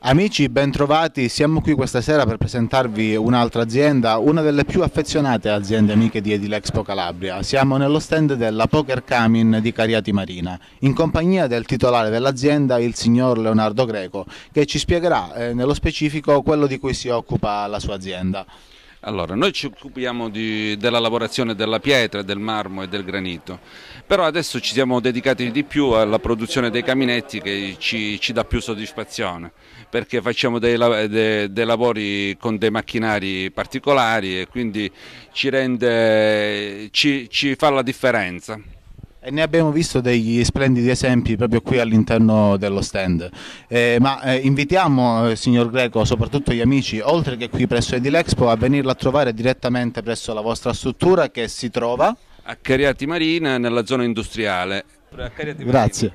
Amici, bentrovati, siamo qui questa sera per presentarvi un'altra azienda, una delle più affezionate aziende amiche di Edilexpo Calabria. Siamo nello stand della Poker Camin di Cariati Marina, in compagnia del titolare dell'azienda, il signor Leonardo Greco, che ci spiegherà nello specifico quello di cui si occupa la sua azienda. Allora, noi ci occupiamo della lavorazione della pietra, del marmo e del granito, però adesso ci siamo dedicati di più alla produzione dei caminetti che ci dà più soddisfazione, perché facciamo dei lavori con dei macchinari particolari e quindi ci fa la differenza. E ne abbiamo visto degli splendidi esempi proprio qui all'interno dello stand. Invitiamo, signor Greco, soprattutto gli amici, oltre che qui presso Edilexpo, a venirla a trovare direttamente presso la vostra struttura che si trova. A Cariati Marina, nella zona industriale. A Cariati Marina. Grazie.